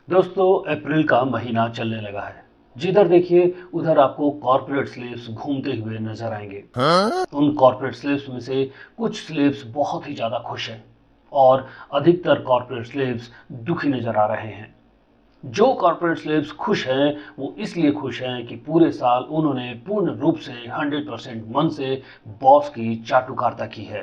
दोस्तों, अप्रैल का महीना चलने लगा है। जिधर देखिए उधर आपको कॉर्पोरेट स्लेव्स घूमते हुए नजर आएंगे। उन कॉर्पोरेट स्लेव्स में से कुछ स्लेव्स बहुत ही ज्यादा खुश हैं और अधिकतर कॉर्पोरेट स्लेव्स दुखी नजर आ रहे हैं। जो कॉर्पोरेट स्लेव्स खुश हैं वो इसलिए खुश हैं कि पूरे साल उन्होंने पूर्ण रूप से 100% मन से बॉस की चाटुकारिता की है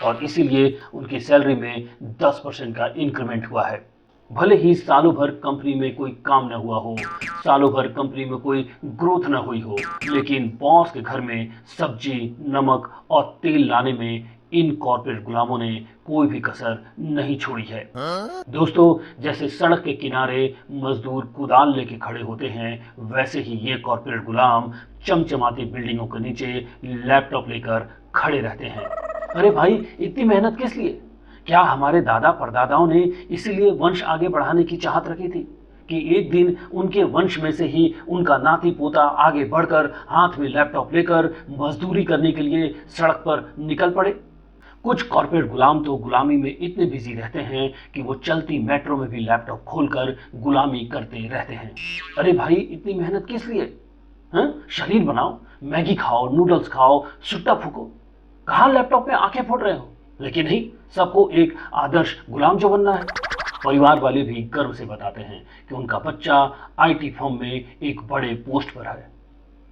और इसीलिए उनकी सैलरी में 10% का इंक्रीमेंट हुआ है। भले ही सालों भर कंपनी में कोई काम न हुआ हो, सालों भर कंपनी में कोई ग्रोथ न हुई हो, लेकिन बॉस के घर में सब्जी, नमक और तेल लाने में इन कॉर्पोरेट गुलामों ने कोई भी कसर नहीं छोड़ी है। दोस्तों, जैसे सड़क के किनारे मजदूर कुदाल लेके खड़े होते हैं, वैसे ही ये कॉर्पोरेट गुलाम चमचमाती बिल्डिंगों के नीचे लैपटॉप लेकर खड़े रहते हैं। अरे भाई, इतनी मेहनत किस लिए? क्या हमारे दादा परदादाओं ने इसीलिए वंश आगे बढ़ाने की चाहत रखी थी कि एक दिन उनके वंश में से ही उनका नाती पोता आगे बढ़कर हाथ में लैपटॉप लेकर मजदूरी करने के लिए सड़क पर निकल पड़े? कुछ कॉर्पोरेट गुलाम तो गुलामी में इतने बिजी रहते हैं कि वो चलती मेट्रो में भी लैपटॉप खोलकर गुलामी करते रहते हैं। अरे भाई, इतनी मेहनत किस लिए? शरीर बनाओ, मैगी खाओ, नूडल्स खाओ, सुट्टा फूको। कहाँ लैपटॉप में आंखें फोड़ रहे हो? लेकिन नहीं, सबको एक आदर्श गुलाम जो बनना है। परिवार वाले भी गर्व से बताते हैं कि उनका बच्चा आईटी फर्म में एक बड़े पोस्ट पर है।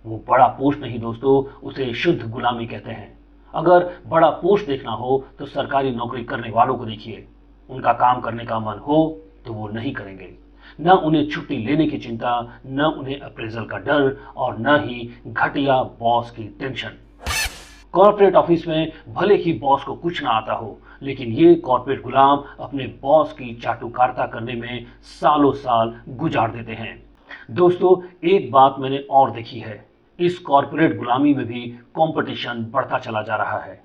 वो बड़ा पोस्ट नहीं दोस्तों, उसे शुद्ध गुलामी कहते हैं। अगर बड़ा पोस्ट देखना हो तो सरकारी नौकरी करने वालों को देखिए। उनका काम करने का मन हो तो वो नहीं करेंगे। न उन्हें छुट्टी लेने की चिंता, न उन्हें अप्रेजल का डर और न ही घटिया बॉस की टेंशन। कॉर्पोरेट ऑफिस में भले ही बॉस को कुछ ना आता हो, लेकिन ये कॉर्पोरेट गुलाम अपने बॉस की चाटुकारिता करने में सालों साल गुजार देते हैं। दोस्तों, एक बात मैंने और देखी है, इस कॉर्पोरेट गुलामी में भी कंपटीशन बढ़ता चला जा रहा है।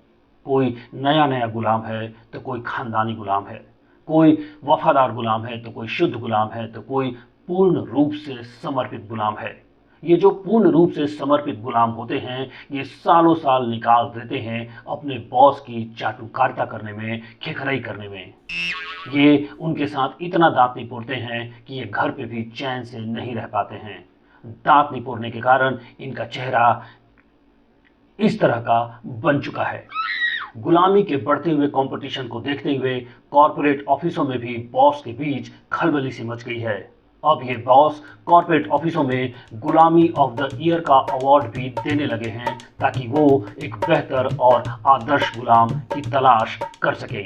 कोई नया नया गुलाम है तो कोई खानदानी गुलाम है, कोई वफादार गुलाम है तो कोई शुद्ध गुलाम है, तो कोई पूर्ण रूप से समर्पित गुलाम है। ये जो पूर्ण रूप से समर्पित गुलाम होते हैं, ये सालों साल निकाल देते हैं अपने बॉस की चाटुकारिता करने में, खिखराई करने में। ये उनके साथ इतना दांत निपोरते हैं कि ये घर पे भी चैन से नहीं रह पाते हैं। दांत निपोरने के कारण इनका चेहरा इस तरह का बन चुका है। गुलामी के बढ़ते हुए कंपटीशन को देखते हुए कॉर्पोरेट ऑफिसों में भी बॉस के बीच खलबली सी मच गई है। अब ये बॉस कॉर्पोरेट ऑफिसों में गुलामी ऑफ द ईयर का अवार्ड भी देने लगे हैं ताकि वो एक बेहतर और आदर्श गुलाम की तलाश कर सके।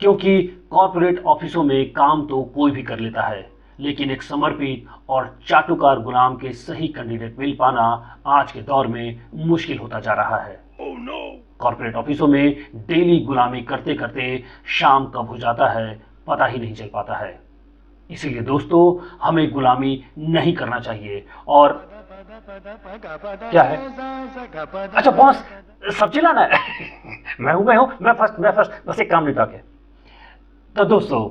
क्योंकि कॉर्पोरेट ऑफिसों में काम तो कोई भी कर लेता है, लेकिन एक समर्पित और चाटुकार गुलाम के सही कैंडिडेट मिल पाना आज के दौर में मुश्किल होता जा रहा है। कॉर्पोरेट ऑफिसों में डेली गुलामी करते करते शाम कब हो जाता है पता ही नहीं चल पाता है। इसीलिए दोस्तों, हमें गुलामी नहीं करना चाहिए। और क्या है? अच्छा बॉस, सब्जी लाना है। मैं फर्स्ट बस एक काम निपटा के। तो दोस्तों,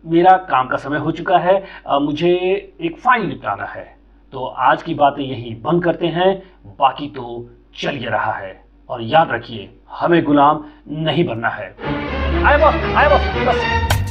मेरा काम का समय हो चुका है। मुझे एक फाइल निपटाना है, तो आज की बातें यही बंद करते हैं। बाकी तो चल ही रहा है, और याद रखिए, हमें गुलाम नहीं बनना है। आए बॉस, बस।